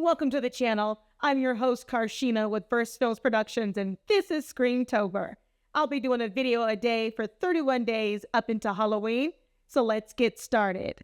Welcome to the channel. I'm your host, Carshénah with versefilmsproductions, and this is SCREAMTOBER. I'll be doing a video a day for 31 days up into Halloween, so let's get started.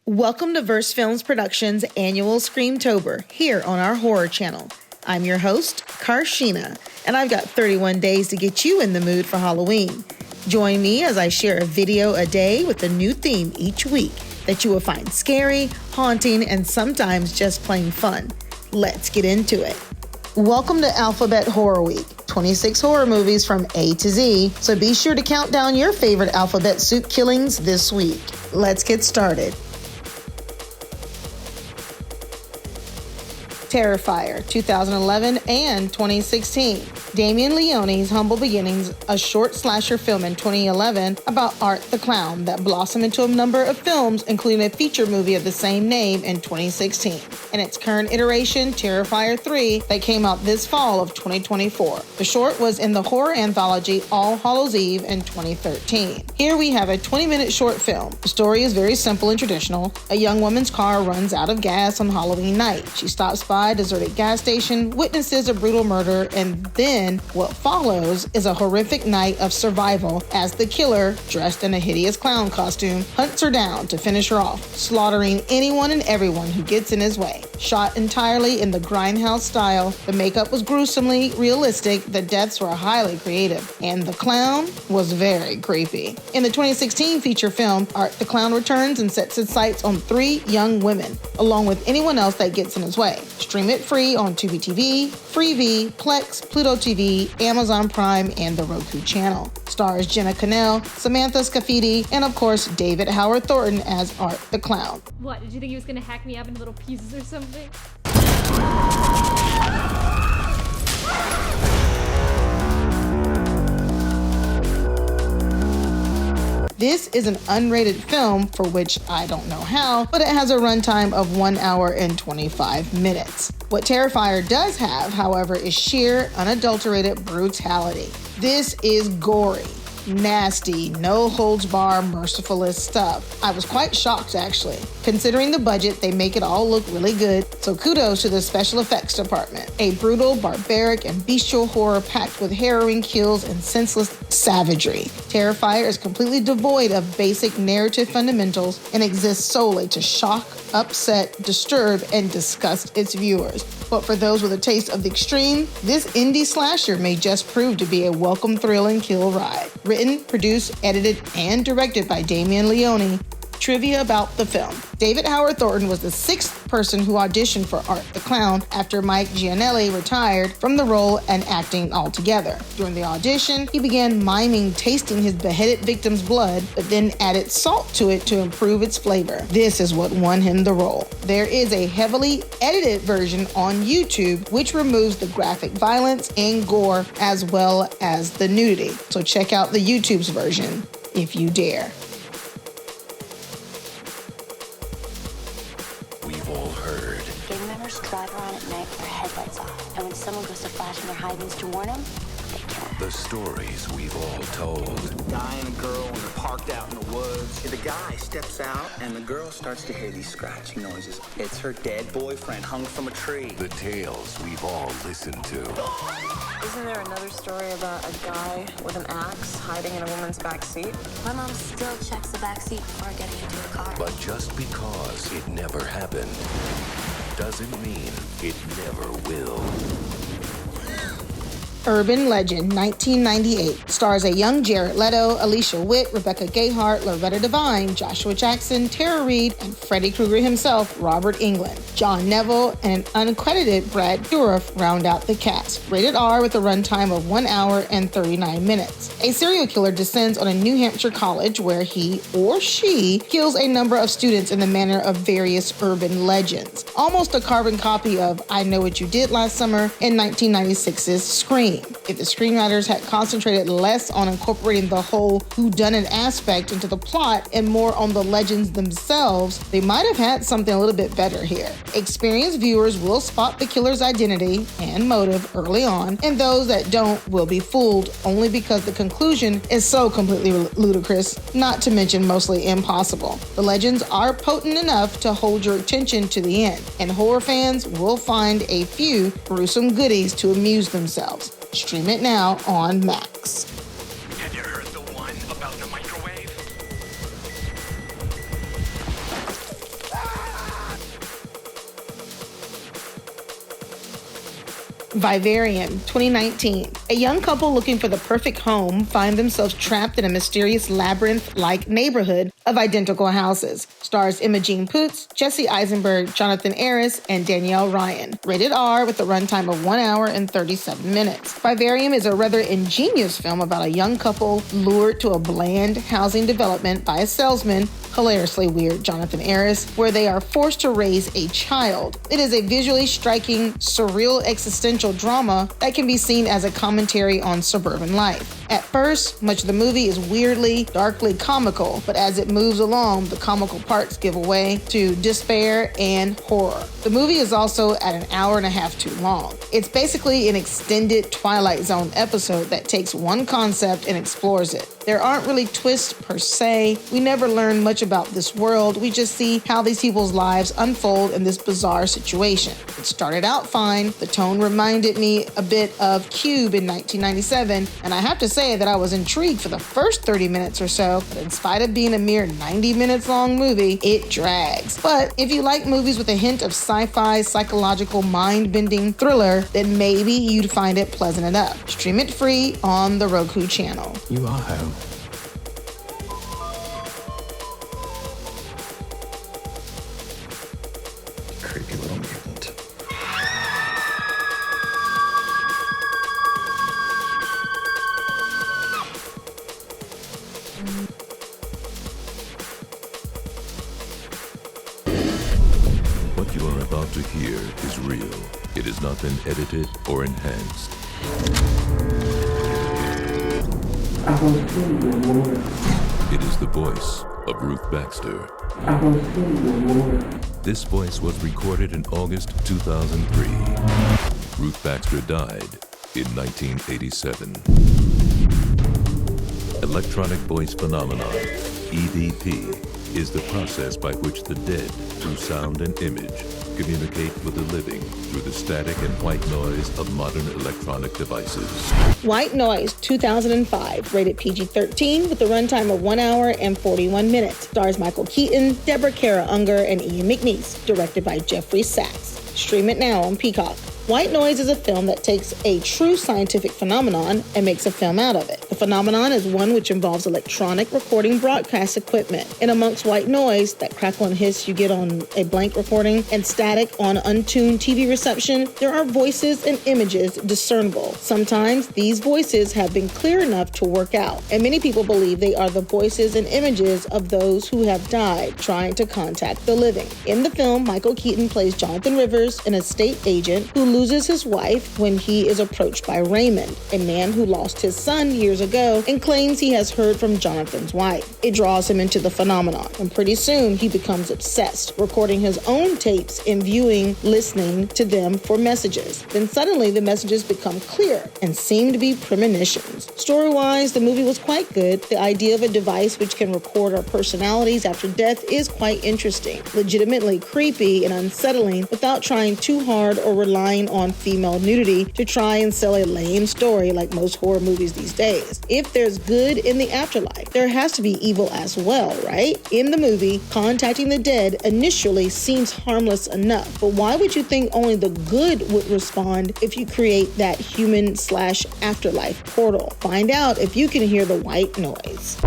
Welcome to versefilmsproductions annual SCREAMTOBER here on our horror channel. I'm your host, Carshénah, and I've got 31 days to get you in the mood for Halloween. Join me as I share a video a day with a new theme each week that you will find scary, haunting, and sometimes just plain fun. Let's get into it. Welcome to Alphabet Horror Week, 26 horror movies from A to Z, so be sure to count down your favorite alphabet soup killings this week. Let's get started. Terrifier, 2011 and 2016. Damien Leone's Humble Beginnings, a short slasher film in 2011 about Art the Clown that blossomed into a number of films, including a feature movie of the same name in 2016. In its current iteration, Terrifier 3, that came out this fall of 2024. The short was in the horror anthology All Hallows Eve in 2013. Here we have a 20-minute short film. The story is very simple and traditional. A young woman's car runs out of gas on Halloween night. She stops by a deserted gas station, witnesses a brutal murder, and then what follows is a horrific night of survival as the killer, dressed in a hideous clown costume, hunts her down to finish her off, slaughtering anyone and everyone who gets in his way. Shot entirely in the grindhouse style, the makeup was gruesomely realistic, the deaths were highly creative, and the clown was very creepy. In the 2016 feature film, Art the Clown returns and sets his sights on 3 young women, along with anyone else that gets in his way. Stream it free on Tubi TV, Freevee, Plex, Pluto TV, Amazon Prime, and the Roku channel. Stars Jenna Cannell, Samantha Scafidi, and of course, David Howard Thornton as Art the Clown. What, did you think he was gonna hack me up into little pieces or something? This is an unrated film, for which I don't know how, but it has a runtime of 1 hour and 25 minutes. What Terrifier does have, however, is sheer, unadulterated brutality. This is gory, nasty, no holds bar, mercifulest stuff. I was quite shocked, actually. Considering the budget, they make it all look really good, so kudos to the special effects department. A brutal, barbaric, and bestial horror packed with harrowing kills and senseless savagery. Terrifier is completely devoid of basic narrative fundamentals and exists solely to shock, upset, disturb, and disgust its viewers. But for those with a taste of the extreme, this indie slasher may just prove to be a welcome thrill and kill ride. Written, produced, edited, and directed by Damien Leone. Trivia about the film. David Howard Thornton was the 6th person who auditioned for Art the Clown after Mike Gianelli retired from the role and acting altogether. During the audition, he began miming tasting his beheaded victim's blood, but then added salt to it to improve its flavor. This is what won him the role. There is a heavily edited version on YouTube which removes the graphic violence and gore as well as the nudity. So check out the YouTube's version if you dare. We've all heard. Gang members drive around at night with their headlights off, and when someone goes to flash in their high beams to warn them, they kill them. The stories we've all told. A guy and a girl, and they're parked out in the woods. The guy steps out, and the girl starts to hear these scratching noises. It's her dead boyfriend hung from a tree. The tales we've all listened to. Isn't there another story about a guy with an axe hiding in a woman's back seat? My mom still checks the back seat before getting into the car. But just because it never happened doesn't mean it never will. Urban Legend, 1998. Stars a young Jared Leto, Alicia Witt, Rebecca Gayheart, Loretta Devine, Joshua Jackson, Tara Reid, and Freddy Krueger himself, Robert Englund. John Neville and an uncredited Brad Dourif round out the cast. Rated R with a runtime of 1 hour and 39 minutes. A serial killer descends on a New Hampshire college where he or she kills a number of students in the manner of various urban legends. Almost a carbon copy of I Know What You Did Last Summer in 1996's Scream. If the screenwriters had concentrated less on incorporating the whole whodunit aspect into the plot and more on the legends themselves, they might have had something a little bit better here. Experienced viewers will spot the killer's identity and motive early on, and those that don't will be fooled only because the conclusion is so completely ludicrous, not to mention mostly impossible. The legends are potent enough to hold your attention to the end, and horror fans will find a few gruesome goodies to amuse themselves. Stream it now on Max. Have you heard the one about the microwave? Vivarium, 2019. A young couple looking for the perfect home find themselves trapped in a mysterious labyrinth-like neighborhood of identical houses. Stars Imogen Poots, Jesse Eisenberg, Jonathan Aris, and Danielle Ryan. Rated R with a runtime of 1 hour and 37 minutes. Vivarium is a rather ingenious film about a young couple lured to a bland housing development by a salesman, hilariously weird Jonathan Aris, where they are forced to raise a child. It is a visually striking, surreal existential drama that can be seen as a commentary on suburban life. At first, much of the movie is weirdly, darkly comical, but as it moves along, the comical parts give way to despair and horror. The movie is also at an hour and a half too long. It's basically an extended Twilight Zone episode that takes one concept and explores it. There aren't really twists per se. We never learn much about this world. We just see how these people's lives unfold in this bizarre situation. It started out fine. The tone reminded me a bit of Cube in 1997, and I have to say that I was intrigued for the first 30 minutes or so, but in spite of being a mere 90 minutes long movie, it drags. But if you like movies with a hint of sci-fi, psychological, mind-bending thriller, then maybe you'd find it pleasant enough. Stream it free on the Roku channel. You are home. Creepy little mutant. What you are about to hear is real. It has not been edited or enhanced. It is the voice of Ruth Baxter. This voice was recorded in August 2003. Ruth Baxter died in 1987. Electronic voice phenomenon, EVP, is the process by which the dead, through sound and image, communicate with the living through the static and white noise of modern electronic devices. White Noise, 2005, rated PG-13 with a runtime of 1 hour and 41 minutes. Stars Michael Keaton, Deborah Kara Unger, and Ian McNeice. Directed by Jeffrey Sachs. Stream it now on Peacock. White Noise is a film that takes a true scientific phenomenon and makes a film out of it. The phenomenon is one which involves electronic recording broadcast equipment. And amongst white noise, that crackle and hiss you get on a blank recording, and static on untuned TV reception, there are voices and images discernible. Sometimes these voices have been clear enough to work out, and many people believe they are the voices and images of those who have died trying to contact the living. In the film, Michael Keaton plays Jonathan Rivers, an estate agent who loses his wife when he is approached by Raymond, a man who lost his son years ago and claims he has heard from Jonathan's wife. It draws him into the phenomenon, and pretty soon he becomes obsessed, recording his own tapes and listening to them for messages. Then suddenly the messages become clear and seem to be premonitions. Story-wise, the movie was quite good. The idea of a device which can record our personalities after death is quite interesting, legitimately creepy and unsettling without trying too hard or relying focusing on female nudity to try and sell a lame story like most horror movies these days. If there's good in the afterlife, there has to be evil as well, right? In the movie, contacting the dead initially seems harmless enough, but why would you think only the good would respond if you create that human/afterlife portal? Find out if you can hear the white noise.